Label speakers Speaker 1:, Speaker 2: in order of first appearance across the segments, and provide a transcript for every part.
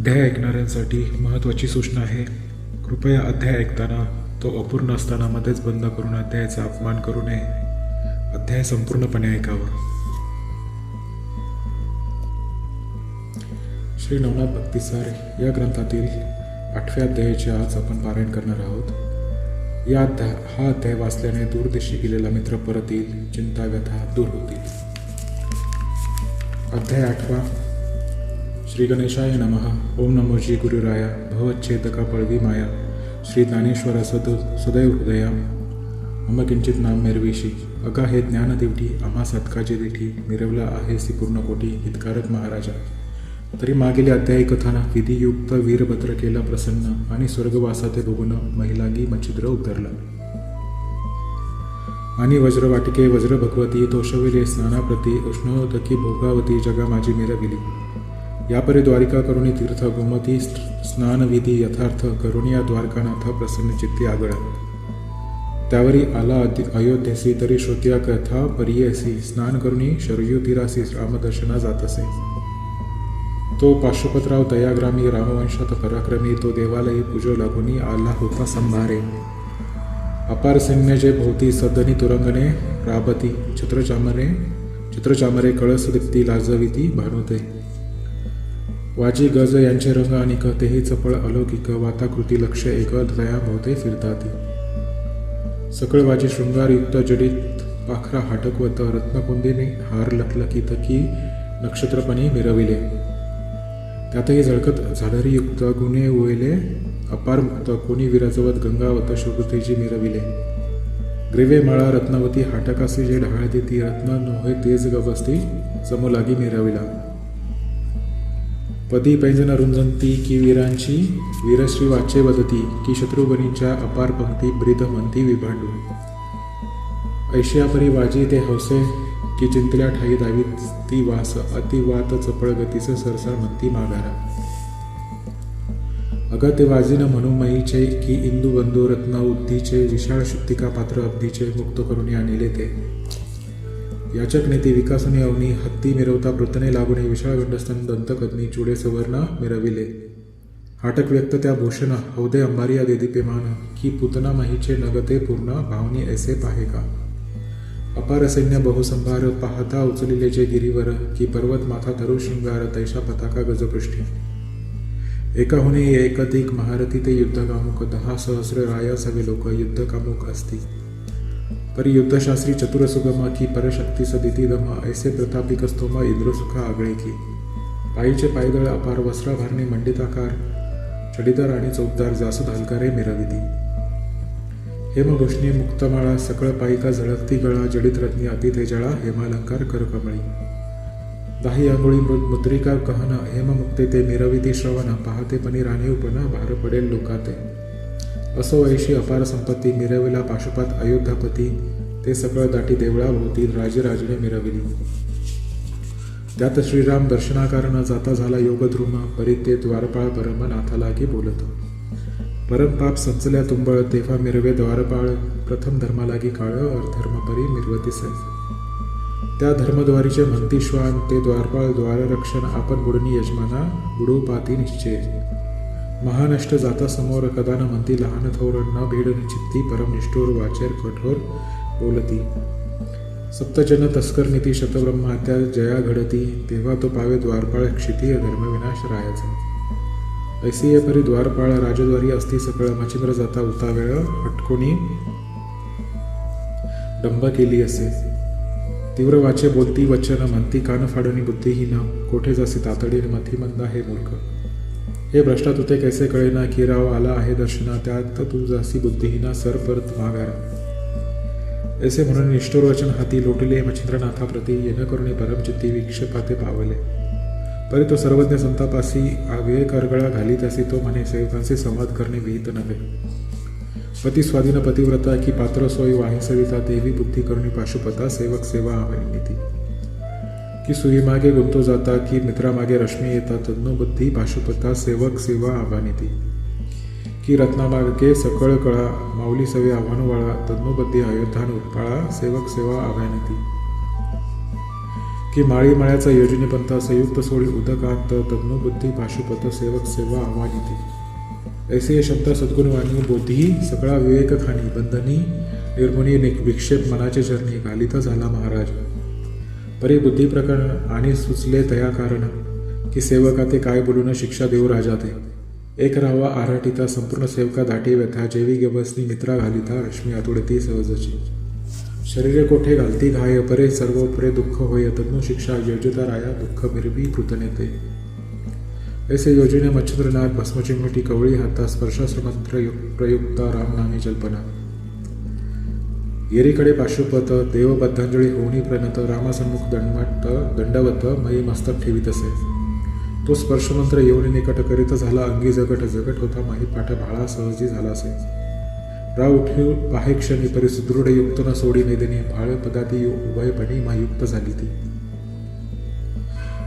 Speaker 1: अध्याय ऐकणाऱ्यांसाठी महत्त्वाची सूचना आहे. कृपया अध्याय ऐकताना तो अपूर्ण असताना मध्येच बंद करून अध्यायाचा अपमान करू नये. अध्याय संपूर्णपणे ऐकावा. श्री नवनाथ भक्तिसार या ग्रंथातील 8व्या अध्यायाचे आज आपण पारायण करणार आहोत. हा अध्याय वाचल्याने दूरदेशी गेलेला मित्र परत येईल, चिंता व्यथा दूर होतील. अध्याय 8. श्री गणेशाय नमः. ओम नमो जी गुरुराया. भवच्छेदका पळवी माया. श्री ज्ञानेश्वर सदैव हृदया. मम किंचित नाम मेरविशी. अगा हे ज्ञान देवटी आम्हा साधकाचे देठी. मिरवला आहेसी पूर्ण कोटी. हितकारक महाराजा. तरी मागील अध्यायी कथाना विधियुक्त वीरभद्र केला प्रसन्न आणि स्वर्गवासाते बघून महिलांगी मच्छिद्र उतरला. आणि वज्रवाटिके वज्र भगवती तोषविले स्नानाप्रती. उष्णोदकी भोगावती जगा माझी मिरविली. यापरी द्वारिका करुणी तीर्थ गोमती स्नानविधी यथार्थ. करुणिया द्वारकानाथ प्रसन्न चित्ती आगळा. त्यावरी आला अयोध्येसी तरी श्रोत्या कथा परियेसी. स्नान करुणी शरयू तीरासी रामदर्शना जातसे. तो पाशुपतराव दयाग्रामी रामवंशात पराक्रमी. तो देवालयी पूजो लागुनी आला होता संभारे. अपार सैन्य जे भोवती सदनी तुरंगणे राबती. चित्रचामरे कळस दीप्ती लाजविती भानुते. वाजी गज यांचे रंग अनिक. तेही चपळ अलौकिक. वाताकृती लक्ष एक दया भोवते फिरताती. सकळ वाजी शृंगारयुक्त जडित पाखरा हाटकवत. रत्नकुंदिनी हार लखलखित की नक्षत्रपणी मिरविले. त्यातही झळकत झालरीयुक्त गुणे ओळले. अपार मुक्त कोणी विराजवत गंगावत शोभतेजी मिरविले. ग्रीवे माळा रत्नवती हाटकासी जे ढाळती. ती रत्न नोहे तेज गवस्ती समू लागी मिरविला. पदी पैंजन रुंजंती की वीरांची. वीरश्री वाचे वदती की शत्रुघ्नींच्या अपार पंक्ती ब्रीद म्हणती विभांडू. ऐशियापरी वाजी ते हौसे की चिंतल्या ठाई दावीत ती वास. अतिवात चपळ गतीचे सरसर म्हणती माघारा. अगं ते वाजिन म्हणू मईचे की इंदू बंधू रत्न उद्धीचे. विशाळ शुक्तिका पात्र अब्धीचे मुक्त करून आणले ते. याचक नेती विकासने अवनी. हत्ती मिरवता पृतने लागुने. विशाळ गंडस्तन दंतकदनी चुडे सवर्ण मिरविले. हाटक व्यक्त त्या भूषण हौदे अंबारिया देदीप्यमान. की पुतना महीचे नगते पूर्ण भावनी ऐसे पाहे का. अपार सैन्य बहुसंभार पाहता उचलिले जे गिरीवर. की पर्वत माथा धरू शृंगार तैशा पताका गजपृष्ठी. एकाहुनी एकधिक महारथी ते युद्धकामुक. 10 सहस्र राया सवे लोक युद्धकामुक असती. परी युद्धशास्त्री चतुर सुगम. की परशक्ती सदिती दम. ऐसे प्रतापिक स्तोम इंद्रसुखा आगळे की. पायीचे पायदळ अपार वस्त्राभारणे मंडिताकार. चढीदार आणि चौकदार जासू धालकारे मिरविती. हेमभूषणी मुक्तमाळा सकळ पायिका झळकती गळा. जडित रत्नी अति तेजळा हेमालंकार करकमळी. 10 अंगुळी मुद्रिका कहन. हेममुक्ते ते मिरविती श्रवण. पाहतेपणी राणीवपण भार पडेल लोकाते. असो ऐशी अपार संपत्ती. मिरविला पाशुपात अयोध्यापती. ते सकळ दाटी देवळा भोवती राजराजने मिरविली. त्यात श्रीराम दर्शनाकारण जाता झाला योगद्रुम. परी ते द्वारपाळ परम नाथाला की बोलत. परम पाप संचल्या तुंबळ. तेव्हा मिरवे द्वारपाळ. प्रथम धर्मालागी काळ धर्मपरी मिरवतीस. त्या धर्मद्वारीचे म्हणती श्वान. ते द्वारपाळ द्वाररक्षण. आपण बुडणी यजमाना बुडू पाती निश्चय. महानष्ट जाता समोर कदान म्हणती लहान थोर. न भेड चित्ती परम निष्ठोर. वाचेर कठोर बोलती. सप्तजन तस्कर नीती शतब्रह्मा त्या जया घडती. तेव्हा तो पावे द्वारपाळ क्षिती धर्मविनाश रायाचा. ऐसी परी द्वारपाळ राजद्वारी असती सकळ. मच्छिंद्र जाता उतावेळ हटकोणी डंब केली असे. तीव्र वाचे बोलती वचन. म्हणती कान फाडणी बुद्धिहीन. कोठे जासी तातडीने मथी मंदा हे मूर्ख. हे भ्रष्टा तुते कैसे कळेना. की राव आला आहे दर्शना. त्यात तू जासी बुद्धिहीना सर परत माघारा. ऐसे म्हणून निष्ठुर वचन हाती लोटले मच्छिंद्रनाथाप्रती. येन करुणी परमचित्ती विक्षेपाते पावले. परी तो सर्वज्ञ संतापासी आगे करगळा घालीत असे. तो म्हणे सेवकांचे संवाद करणे विहित नव्हे. पती स्वाधीन पतिव्रता. की पात्र सोयी वाही सविता. देवी बुद्धी करुणी पाशुपता. सेवक सेवा आवडीती. की सुई मागे गुंतो जाता. की मित्रामागे रश्मी येता. तन्नो बुद्धी पाशुपता. सेवक सेवा आव्हानिती. की रत्नामागे सकळ कळा. माऊली सवे आव्हानवाळा. तन्नो बुद्धी अयोध्यान उत्पाळा. सेवक सेवा आव्हानिती. की माळी माळ्याचा योजनेपंथ संयुक्त सोळी उदकांत तज्ञबुद्धी पाशुपत सेवक सेवा आव्हानिती ऐसे ये शब्द सद्गुणवाणी बोधी सगळा विवेक खाणी बंधनी निर्मुनी विक्षेप मनाचे चरणी घालित झाला महाराज. परी बुद्धी प्रकरण आणि सुचले तया कारण की सेवका ते काय बोलून शिक्षा देऊ राजा ते. एक राहावा आराटिता संपूर्ण सेवका दाटी व्यथा जेवी गेवसनी मित्रा घालिता रश्मी आतुडती सहजची. शरीरे कोठे घालती घाय परे सर्वोपरे दुःख होय तज्ञ शिक्षा योजिता राया दुःख मिरवी पृतनेते. ऐसे योजने मच्छिंद्रनाथ भस्मची मोठी कवळी हाता स्पर्शास्त्र मंत्र प्रयुक्ता रामनामी जल्पना. येरीकडे पाशुपत देवबद्धांजळी होऊनी प्रणत रामासन्मुख दंडवत मयी मस्तक ठेवीत असे. तो स्पर्शमंत्र येऊन निकट करीत झाला अंगी जगट जगट होता माही पाठ भाळा सहजी झाला असे. राव उठू पाहे क्षणी परी सुदृढ युक्त न सोडी नेदनी भाळ पदाती उभयपणी मायुक्त झाली ती.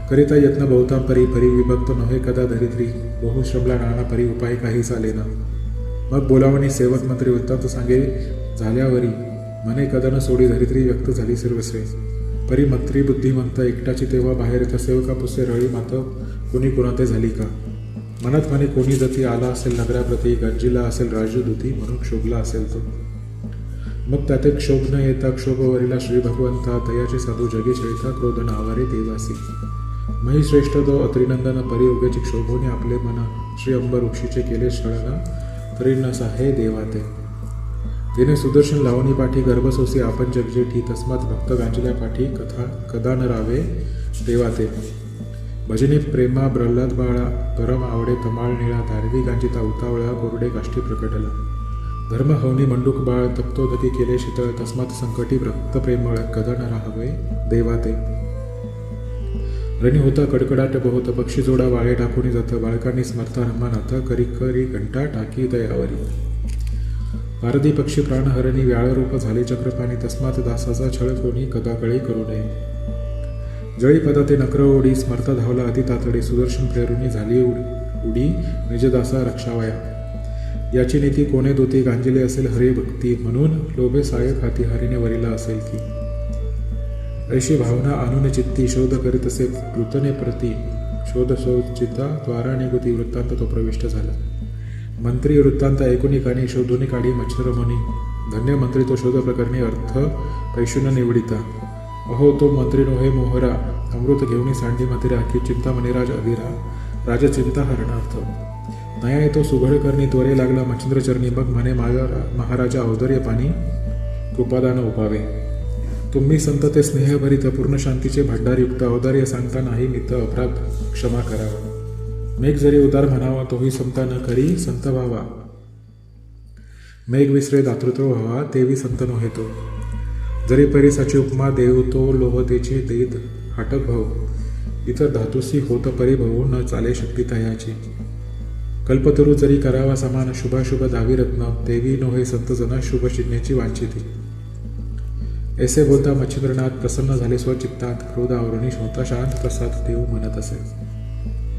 Speaker 1: करिता यत्न बहुता परी परी विभक्त नव्हे कदा धरित्री बहुश्रमला नाना परी उपाय काही चालेना. मग बोलावणी सेवक मंत्री वृत्तांत सांगे झाल्यावरी मने कदा न सोडी धरित्री व्यक्त झाली सर्वस्वे. परी मंत्री बुद्धिमंत एकटाची तेव्हा बाहेर येता सेवका पुसे रळी मात कोणी कोणाते झाली का. मनात म्हणे कोणी जती आला असेल नगराप्रती गंजीला असेल राजदूती म्हणून क्षोभला असेल तो. मग त्याते क्षोभ न येता क्षोभवरीला श्री भगवंता तयाचे साधू जगी छळिता क्रोध नावारे देवासी. मही श्रेष्ठ तो अत्रिनंदन परी उगेची क्षोभोने आपले मन श्री अंबर ऋषीचे केले छळना तरी न साहे देवाते. तिने सुदर्शन लावणी पाठी गर्भसोसी आपण जगजेठी तस्मात भक्त गांजल्या पाठी कदा न रावे देवाते. भजनी प्रेमा प्रल्हाद बाळा गरम आवडे तमाळ निळा धारवी गांजिता उतावळा गोरडे काष्टी प्रकटला. धर्म हवनी मंडूक बाळ तप्तोदती केले शीतळ तस्मात संकटी भक्त प्रेमळ कदा न राहावे देवाते. रणी होता कडकडाट बहुत पक्षी जोडा वाळे टाकून जात बाळकांनी स्मरता रमानाथ करी करी घंटा टाकी दयावरी. पारधी पक्षी प्राणहरणी व्याळरूप झाले चक्रपाणी तस्मात दासाचा छळ कोणी कदा कळी करू नये. जळी पदा ते नकर ओढी स्मरता धावला अति तातडी सुदर्शन प्रेरुणी झाली उडी निजदासा रक्षावया. याची नीती कोणे दोती गांजिले असेल हरे भक्ती म्हणून लोभे सायक हाती हरीने वरिला असेल की. ऐशी भावना आणून चित्ती शोध करीत असे वृतने प्रती शोध शोचिता द्वारा निगुती वृत्तांत तो प्रविष्ट झाला. मंत्री वृत्तांत ऐकुनी कानी शोधुनी काढी मच्छरमणी धन्य मंत्री तो शोध प्रकरणी अर्थ पैशून निवडिता. अहो तो मंत्री नोहे मोहरा अमृत घेऊनी सांडी मतिरा की चिंता मणिराज अधीरा राजा चिंता हरणार्थ. नया येतो सुघड करणी त्वरे लागला मच्छिंद्रचरणी मग म्हणे महाराजा औदर्य पाणी कृपादान उपावे. तुम्ही संत ते स्नेहभरित पूर्ण शांतीचे भंडारयुक्त औदार्य सांगता नाही मित अपराध क्षमा करावा. मेघ जरी उदार म्हणावा तोही समता न करी संत व्हावा. मेघ विसरे दातृत्व व्हावा तेवी संत नोहे तो. जरी परिसाची उपमा देव तो लोहतेची देत हाटक भाऊ. इतर धातुसी होत परिभवू न चाले शक्ती तयाची. कल्पतरू जरी करावा समान शुभाशुभ दावी रत्न देवी नोहे संत जना शुभ चिन्हेची वांछिती. ऐसे बोलता मच्छिंद्रनाथ प्रसन्न झाले स्वचित्तात क्रोध आवरणी होता शांत प्रसाद देऊ म्हणत असे.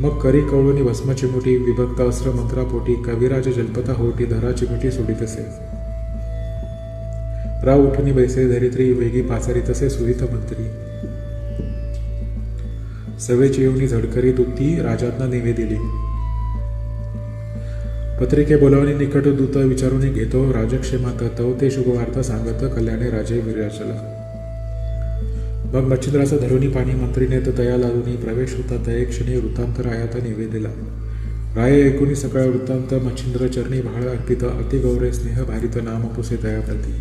Speaker 1: मग करी कवळूनी भस्म चिमुटी विभक्त अस्त्र मंत्रापोटी कविराज जल्पता होटी धरा चिमुटी सोडित असे. राव उठुनी बैसे धरित्री वेगी पाचारी तसे सुरित मंत्री. सवेची येऊनी झडकरी दुती राजांना निवेदिली. पत्रिके बोलावणी निकट दूत विचारून घेतो राजक्षेमात तव ते शुभवार्ता सांगत कल्याणे राजे विराचला. मग मच्छिंद्राचा धरुणी पाणी मंत्रीने दया लावून प्रवेश होता तये क्षणी वृत्तांत रायात निवेदिला. राय ऐकुनी सकाळ वृत्तांत मच्छिंद्र चरणी भाळ अर्पित अतिगौरव स्नेह भारित नाम पुसे दयाप्रती.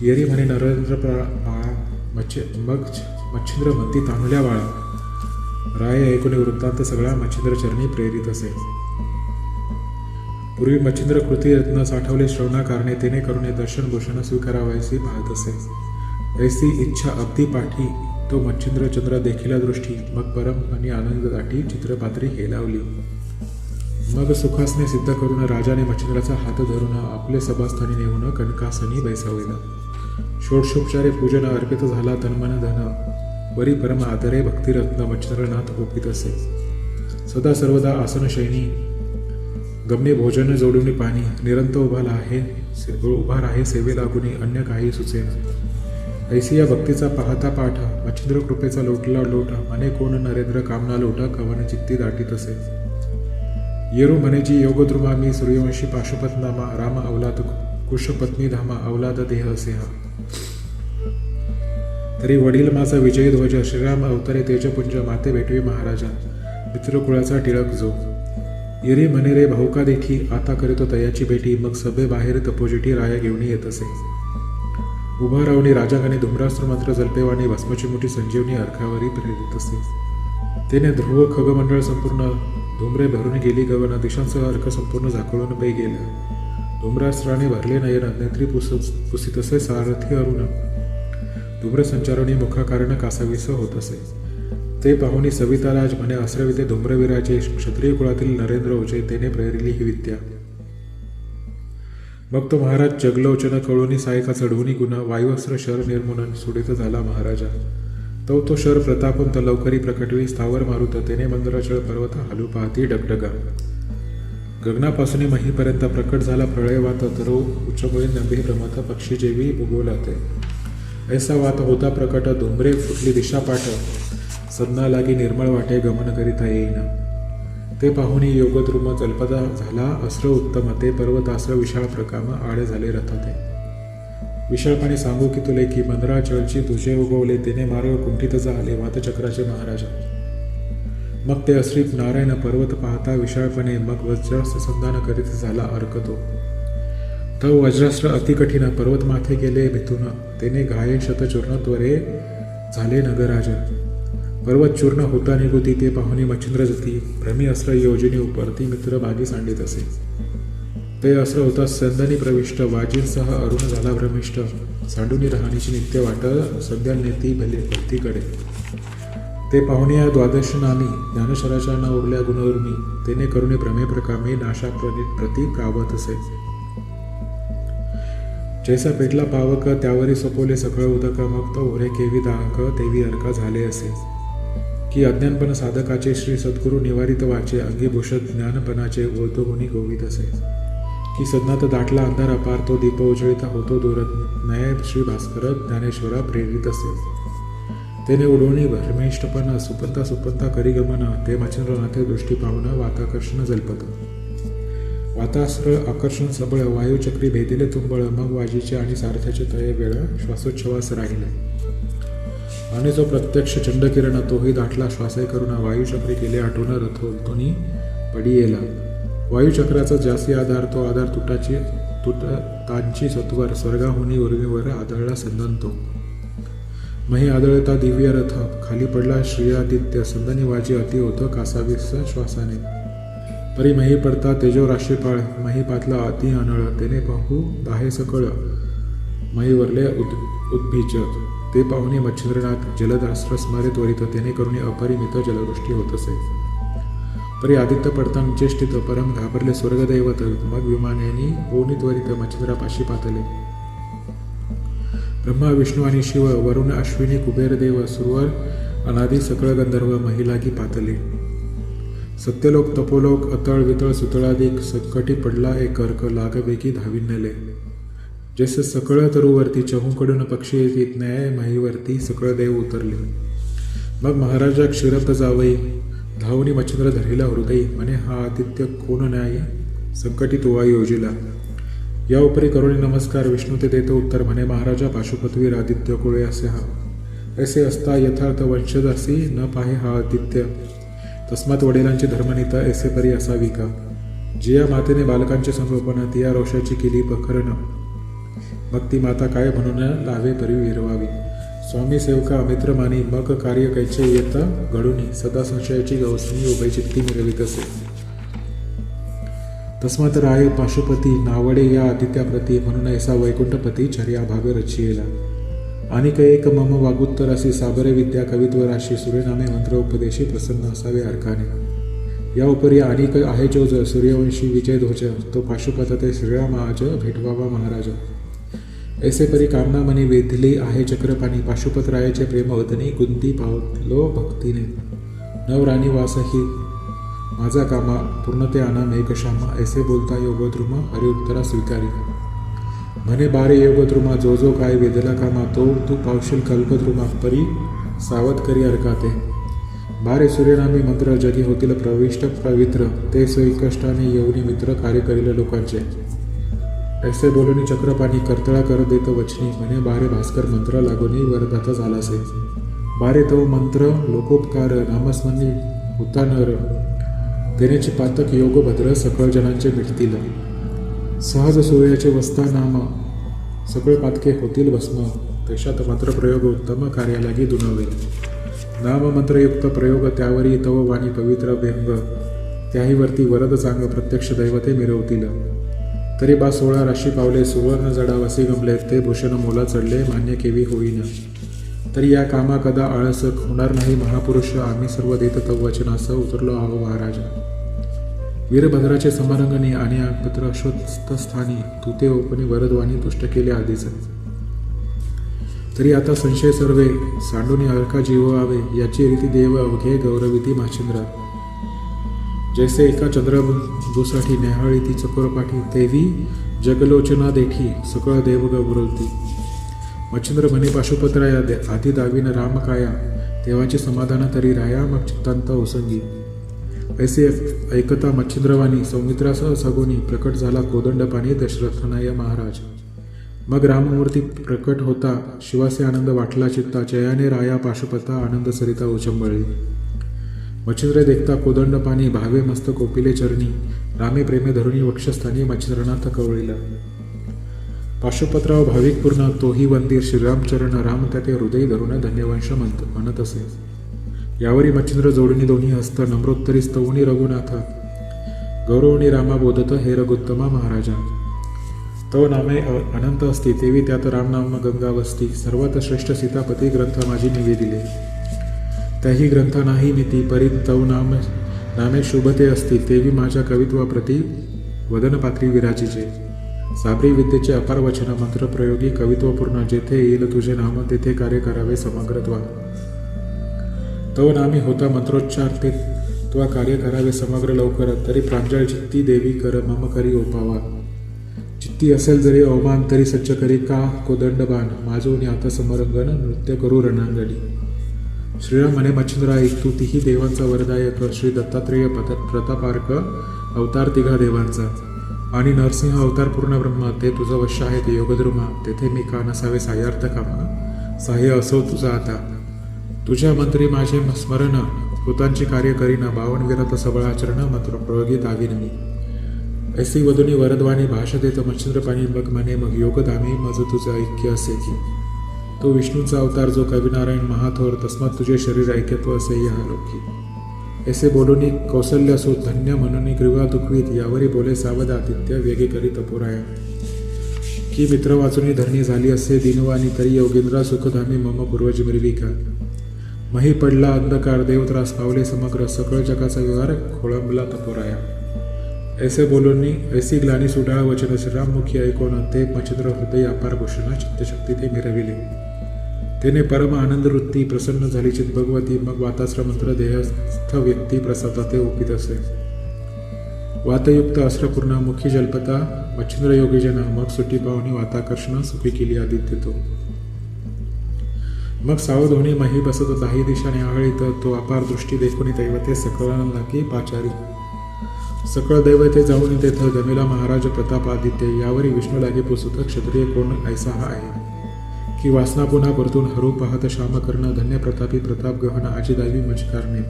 Speaker 1: येरी म्हणे नरेंद्र बाळा मग मच्छिंद्र म्हणती तांबल्या बाळा. राय ऐकुनी वृत्तांत सगळा मच्छिंद्र चरणी प्रेरित असे. पूर्वी मच्छिंद्र कृती रत्न साठवले श्रवणा कारणे तेने करुणे दर्शन भूषण स्वीकारावयासी पाहत असे. ऐसी इच्छा अगदी पाठी तो मच्छिंद्र चंद्र देखीला दृष्टी मग परम आणि आनंद दाटी चित्रपात्री हेलावली. मग सुखासने सिद्ध करून राजाने मच्छिंद्राचा हात धरून आपले सभास्थानी नेऊन कनकासनी बैसावला. षोडशोपचारे पूजन अर्पित झाला तन्मन धन वरी परम आदरे भक्तिरत्न मच्छिंद्रनाथ ओपित असे. सदा सर्वदा आसन शयनी गमने भोजन जोडून पाणी निरंतर उभा राहे सेवे लागुनी अन्य काही सुचेना. ऐसी या भक्तीचा पाहता पाठ मच्छिंद्र कृपेचा लोटला लोट मने कोण नरेंद्र कामना लोट कवन चित्ती दाटीत असे. येरू म्हणेजी योगद्रुमा मी सूर्यवंशी पाशुपतनामा राम अवलाद कुशपत्नी धामा अवलाद देह असे हा. तरी वडील माझा विजयी ध्वज श्रीराम अवतरे तेजपुंज माते भेटवी महाराजा मित्रकुळाचा टिळक जो. येरी म्हणे रे भाऊका देखी आता करीतो तयाची भेटी मग सभे बाहेर तपोजिटी राया घेऊन येत असे. उभा रावणी राजागाने धुम्रास्त्र मंत्र जल्पेवाणी भस्माची मोठी संजीवनी अर्खावरी प्रेरित असे. तेने ध्रुव खगमंडळ संपूर्ण धुम्रे भरून गेली गगन दिशांसह अर्क संपूर्ण झाकळून पै गेला. धुम्रास्त्राने भरले नयन नेत्री पुसित असे सारथी अरुण धुम्र संचारणी मुखाकारण कासावीस होत असे. ते पाहुणी सविताराज म्हणे अस्रविते धुम्रविराजे क्षत्रिय कुळातील नरेंद्र होचे तेने प्रेरिली ही विद्या. मग तो महाराज जगलोचन कळोनी सायका चढवून गुण वायुअस्त्र शर निर्मूलन सुडित झाला महाराजा. तो शर प्रतापंत लवकरी प्रकटवी स्थावर मारुत तेने मंदराचळ पर्वत हालू पाहती डगडगा. गगनापासून महीपर्यंत प्रकट झाला प्रळय वात तरो उच्चमुळे नभे प्रमथ पक्षी जेवी भूगोलाते. ऐसा वात होता प्रकट धुम्रे फुटली दिशा पाठ सदना लागी निर्मळ वाटे गमन करिता येईन. ते पाहुणी योगद्रुम जलपदा झाला अस्र उत्तम ते पर्वतास्र विशाळ प्रकाम आडे झाले रथते. विशाळपणे सांगू की तुले की मंदराचळची तुझे उगवले तेने मार्ग कुंठित झाले वातचक्राचे महाराजा. मग ते अश्रीप नारायण पर्वत पाहता विशाळपणे मग वज्रास्त्र संधान करीत झाला अर्कतो. तव वज्रास्त्र अतिकठीण पर्वत माथे गेले भितून तेने घाये शतचूर्ण त्वरे झाले नगराज. पर्वत चूर्ण होता निगुती ते पाहुणी मच्छिंद्र जती भ्रमी अस्त्र योजनी उपरती मित्र भागी सांडित असे. ते अस्त्र होता संदनी प्रविष्ट वाजींसह अरुण झाला भ्रमिष्ट सांडुनी राहणीची नित्य वाट सध्या नेती भक्तीकडे. ते पाहुणी या द्वादश नामी ज्ञानशराच्या न उरल्या गुणवरुणी तेने करुणी भ्रमे प्रकामे नाशा प्रती प्रावत असे. जैसा पेटला पावक त्यावरी सोपवले सकळ उदक मग तो ओरे केवी दाहक तेवी अर्का झाले असे. की अज्ञानपण साधकाचे श्री सद्गुरु निवारित वाचे अंगीभूषत ज्ञानपणाचे ओळतो गुणी गोवित असे. की सदनात दाटला अंधार अपार तो दीप उजळीता होतो दूरत न्याय श्री भास्कर ज्ञानेश्वरा प्रेरित असे. तेने उडवणी भ्रमेष्टपण सुपंता सुपंता करी गमन ते मच्छिंद्रनाथे दृष्टी पाहुन वाताकर्षण जल्पत. वातास्त्र आकर्षण सबळ वायुचक्री भेदिले तुंबळ मग वाजीचे आणि सारथ्याचे तळे वेळ श्वासोच्छवास राहिले. आणि जो प्रत्यक्ष चंडकिरण तोही दाटला श्वासे करून वायुचक्री केले आठवण रथोलतोनी पडी येला. वायुचक्राचा जास्ती आधार तो आधार तुटांची सत्वर स्वर्गाहुनी उर्वीवर आदळला संदनतो. मही आदळता दिव्य रथ खाली पडला श्रीयादित्य संदनी वाजी अति होतं कासावीस श्वासाने. परी मही पडता तेजो राशीपाळ मही पातला अति अनळ तेने पाहू दाहे सकळ मही वरले उद्भीज. ते पाहुणे मच्छिंद्रनाथ जलदास्त्र स्मारे त्वरित तेने करुणी अपरिमित जलवृष्टी होत असे. परी आदित्य पडताना चेष्टित परम घाबरले स्वर्गदैवत मग विमानेनी होऊनी त्वरित मच्छिंद्रापाशी पातले. ब्रह्मा विष्णू आणि शिव वरुण अश्विनी कुबेर देव सुरवर अनादी सकळ गंधर्व महिलागी पातले. सत्यलोक तपोलोक अतळ वितळ सुतळादिक सकटी पडला एक अर्क लागवेगी धावीन नेले. जसे सकळ तरुवरती चहूकडून पक्षी येतीत न्याय माहीवरती सकळ देव उतरले. मग महाराजा क्षीरत जावई धावनी मच्छिंद्र धरिला हृदयी म्हणे हा आदित्य कोण न्याय संकटी तुवा योजिला. या उपरी करुणी नमस्कार विष्णू ते देतो उत्तर म्हणे महाराजा पाशुपतवीर आदित्य कुळे असे हा. ऐसे असता यथार्थ वंशज असी न पाहे हा आदित्य तस्मात वडिलांची धर्मनीता ऐसे परी असावी का. जिया मातेने बालकांचे संगोपन तिया रोषाची केली पखरण मग ती माता काय म्हणून लावे परी विरवावी. स्वामी सेवका मित्र मानी मग कार्य कैचे येता घडूनी सदा संशयाची गवसणी उभय चित्ती मिरवित असे. तस्मात राय पाशुपती नावडे या आदित्याप्रती म्हणून ऐसा वैकुंठपती चर्याभावे रचियेला. आणि एक मम वागुत्तर अशी साबरे विद्या कवित्व राशी सूर्यनामे मंत्र उपदेशी प्रसन्न असावे अर्काने. या उपरी आणिक आहे जोज सूर्यवंशी विजय ध्वज तो पाशुपत ते श्रीराम आज भेटवावा महाराज. ऐसे परी कामना मनी वेधली आहे चक्रपाणी पाशुपत रायाचे प्रेमवदनी कुंती पावलो भक्तीने. नवराणी वासही माझा कामा पूर्णते आणा मेघश्यामा ऐसे बोलता योगद्रुम हरिउत्तरा स्वीकारी. म्हणे बारे योगद्रुमा जो जो काय वेदला कामा तो तू पावशील कल्पद्रुमा परी सावध करी अरकाते. बारे सूर्यनामी मंत्र जगी होतील प्रविष्ट पवित्र ते सोयी कष्टाने येऊनी मित्र कार्य करील लोकांचे. ऐसे बोलूनी चक्रपाणी करतळा कर देत वचनी म्हणे बारे भास्कर मंत्र लागोनी वरदाता झालासे. बारे तो मंत्र लोकोपकार नामस्मरणी होता नर देण्याचे पातक योग भद्र सकळ जनांचे मिटतील. सहज सूर्याचे वस्ता नाम सकळ पातके होतील भस्म देशात मंत्र प्रयोग उत्तम कार्यालागी दुनावेल. नाम मंत्रयुक्त प्रयोग त्यावरी तव वाणी पवित्र व्यंग त्याहीवरती वरद चांग प्रत्यक्ष दैवते मिरवतील. तरी बा 16 राशी पावले सुवर्ण जडा वसी गमले ते भूषण मोला चढले मान्य केवी होईन. तरी या कामा कदा आळस होणार नाही महापुरुष आम्ही सर्व देत तव वचनास उतरलो आहो महाराज. वीरभद्राचे समरंगणी आणि पत्र अश्वत्थस्थानी तू ते ओपणी वरदवाणी तुष्ट केले आधीच. तरी आता संशय सर्वे सांडूनी अर्का जीवावे याची रीती देव अवघे गौरविती माचिंद्रा. जैसे एका चंद्रबिंदूसाठी न्याहाळी ती चकोरपाठी तेवी जगलोचना देखी सकळ देव गौरवती. मच्छिंद्र म्हणे पाशुपत्राया आधी दावीन राम काया देवाचे समाधान तरी राया मग चित्तांत ओसंगी. ऐसे ऐकता मच्छिंद्रवाणी सौमित्रासह सगुनी प्रकट झाला कोदंडपाणी दशरथनाय महाराज. मग राममूर्ती प्रकट होता शिवासे आनंद वाटला चित्ता जयाने राया पाशुपता आनंद सरिता उचंबळली. मच्छिंद्र देखता कोदंडपाणी भावे मस्त कोपिले चरणी रामे प्रेमे धरुणी वक्षस्थानी मच्छिंद्रनाथ कवळीला. पाशुपत्राव भाविक पूर्ण तोही वंदीर श्रीरामचरण राम त्याते हृदय धरून धन्यवंश म्हणत असे. यावरी मच्छिंद्र जोडणी दोन्ही हस्त नम्रोत्तरी स्तवणी रघुनाथ गौरवणी रामा बोधत हे रघुत्तमा महाराजा. तव नामे अनंत असती तेवी त्यात रामनाम गंगा वसती. सर्वात श्रेष्ठ सीतापती ग्रंथ माझी निवेदिले त्याही ग्रंथ नाही मिती परी तव नामे शुभते असती तेवी माझ्या कवित्वाप्रती वदनपात्री विराजीचे. साबरी विद्येचे अपार वचन मंत्र प्रयोगी कवित्वपूर्ण जेथे येईल तुझे नाम तेथे कार्य करावे समग्रत्वा. तव नामी होता मंत्रोच्चार ते त्वा कार्य करावे समग्र लवकर. तरी प्रांजळ चित्ती देवी कर मम करी ओपावा. चित्ती असेल जरी अवमान तरी सज्ज करी का कोदंडबाण माझोनी आता समरंगण नृत्य करू रणांगणी. श्रीराम म्हणे मच्छिंद्रा ऐक तू तिही देवांचा वरदायक श्री दत्तात्रेय प्रतापार्क अवतार तिघा देवांचा आणि नरसिंह अवतार पूर्ण ब्रह्म ते तुझं वश्य आहे ते योगद्रुमा. तेथे मी का नसावे साह्यार्थ कामा साह्य असो तुझा आता. तुझ्या मंत्री माझे स्मरण भूतांची कार्य करीना 52 विरत सबळ आचरण मंत्र प्रयोगी दावीन मी. ऐसी वदुनी वरदवाणी भाषा देत मच्छिंद्रपाणी मग म्हणे मग योगधामी मज तुझं ऐक्य असे की तो विष्णूचा अवतार जो कविनारायण महाथोर तस्मात तुझे शरीर ऐक्यत्व असे या लोकी. ऐसे बोलूनी कौशल्य सो धन्य म्हणून ग्रीवा दुखवीत यावरी बोले सावध आदित्य वेगे करी तपोराया. की मित्र वाचूनी धरणी झाली असे दिनवानी तरी योगेंद्रा सुखधामी मम पूर्वज मिरविका. मही पडला अंधकार देवत्रास पावले समग्र सकळ जगाचा व्यवहार खोळंबला तपोराया. ऐसे बोलूनी ऐसी ग्लानी सुडाळ वचन श्रीराममुखी ऐकून ते मच्छिंद्र हृदय अपार घोषणा चित्तशक्ती ते मिरविले. तेने परम आनंद वृत्ती प्रसन्न झाली चित भगवती. मग वातास्त्र मंत्र देहस्थ व्यक्ती प्रसादा ते ओपित असे. वातयुक्त अस्त्रपूर्ण मुखी जलपता मच्छिंद्र योगीजन मग सुटी पावनी वाताकर्षण सुखी केली आदित्य तो. मग सावध होणी मही बसत दाही दिशाने आगळीत तो अपार दृष्टी देखुनी दैवते सकळांना की पाचारी. सकळ दैवते जाऊन तेथ गमिला महाराज प्रताप आदित्य. यावरी विष्णू लागे पुसत क्षत्रिय कोण ऐसा हा आहे की वासना पुन्हा परतून हरू पाहत श्याम कर्ण धन्य प्रतापी प्रताप गहन आजीदावी मजकारणे.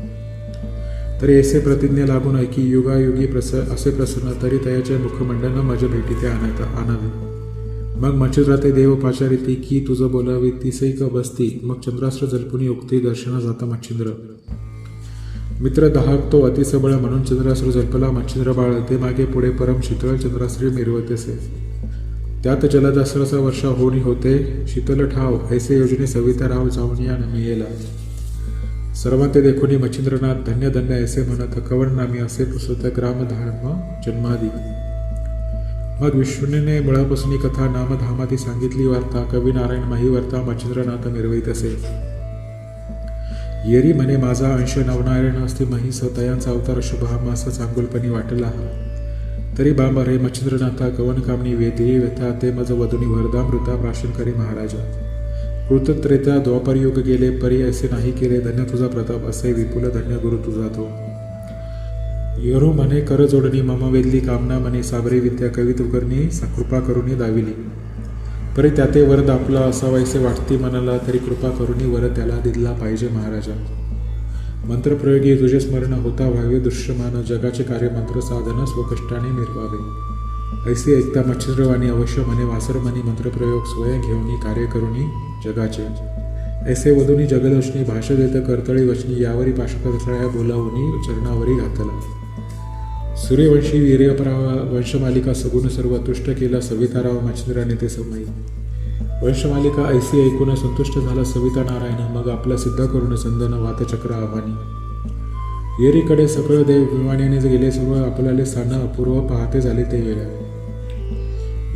Speaker 1: तरी ऐसे प्रतिज्ञा लागून ऐकी युगायुगी असे प्रसन्न तरी तयाचे मुखमंडन मज भेटीते आणावे. मग मच्छिंद्राते देव पाचारी ती की तुझं बोलावी ती सैक बसती. मग चंद्रास्त्र जल्पुनी उक्ती दर्शना जाता मच्छिंद्र. मित्र दाहकतो अतिसबळ म्हणून चंद्रास्त्र जल्पला मच्छिंद्र बाळ. ते मागे पुढे परम शीतळ चंद्रास्त्री मिरवतेसे. त्यात जलदस्त्राचा वर्षा होणी होते शीतल ठाव. ऐसे योजने सविता राव जाऊन या नमियेला. सर्वांते देखुनी मच्छिंद्रनाथ धन्य धन्य ऐसे म्हणत कवण नामी असे पुसत ग्रामधाम जन्मादी. मग विष्णूने मुळापासून कथा नामधामाती सांगितली वार्ता. कवी नारायण माही वार्ता मच्छिंद्रनाथ मिरवित असे. येरी म्हणे माझा अंश नवनारायण असते महिस तयांचा अवतार शुभ हा मास चांगुलपणी वाटला. तरी बांबरे मच्छिंद्रनाथा कवन कामनी वेदी व्यथा ते मज वधुनी वरदामृता प्राशन करी महाराजा. कृतत्रेता द्वापरयुग गेले परी असे नाही केले धन्य तुझा प्रताप असे विपुल धन्य गुरु तुझा तो. यरू म्हणे कर जोडणी मम वेदली कामना म्हणे साबरी विद्या कवितुकरणी कृपा करुणी दाविली. परी त्याते वरद आपला असावायसे वाटती मनाला तरी कृपा करुणी वर त्याला दिला पाहिजे महाराजा. मंत्रप्रयोगी तुझे स्मरण होता व्हावे दृश्यमान जगाचे कार्य मंत्र साधन स्वकष्टाने निर्वावे. ऐसे ऐकता मच्छिंद्रवाणी अवश्य म्हणे वासर म्हणे मंत्रप्रयोग स्वयं घेऊनी कार्य करुणी जगाचे. ऐसे वधुनी जगदोषणी भाष्य देत कर्तळी वचनी यावरी पाशकथळ्या बोलावूनी चरणावरी घातला. सूर्यवंशी वीर्यपरावा वंशमालिका सगुण सर्व तुष्ट केला सविताराव मच्छिंद्राने ते समयी. वंशमालिका ऐसी ऐकून संतुष्ट झाला सविता नारायण मग आपला सिद्ध करून संदन वातचक्र आव्हानी. येरीकडे सकळ देव विमानाने गेले सर्व आपल्याले स्थान अपूर्व पाहते झाले ते वेळा.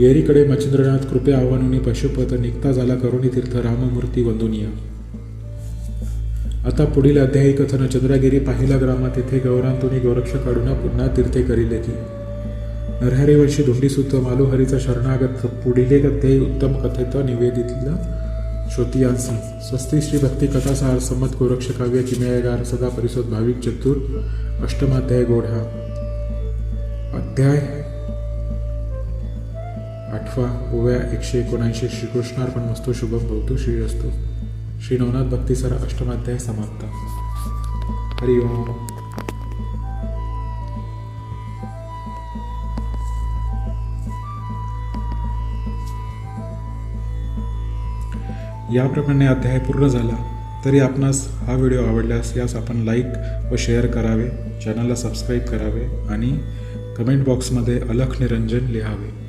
Speaker 1: येरीकडे मच्छिंद्रनाथ कृपे आव्हानुनी पशुपत निघता झाला करुणी तीर्थ राममूर्ती वंदुनिया. आता पुढील अध्यायी कथन चंद्रगिरी पाहिला ग्रामा तेथे गौरांतुनी गोरक्ष काढून पुन्हा तीर्थे करिले की. नरहरी वंशी धुंडीसुत मालुहरीचा शरणागत पुढीले अध्यायी उत्तम कथेत निवेदितला श्रोतियांसी. स्वस्ती श्री भक्ती कथासार संमत गोरक्ष काव्य किमयागार सदा परिसोद भाविक चतुर अष्टमाध्याय गोढा. अध्याय 8 ओव्या 179. श्रीकृष्णार्पण वस्तू शुभम भवतु श्रीरस्तु. श्री नवनाथ भक्तीसर अष्टमाध्याय समाप्त. हरि ओम. याप्रमाणे अध्याय पूर्ण झाला. तरी आपणास हा व्हिडिओ आवडल्यास यास आपण लाईक व शेअर करावे, चॅनलला सबस्क्राईब करावे आणि कमेंट बॉक्समध्ये अलख निरंजन लिहावे.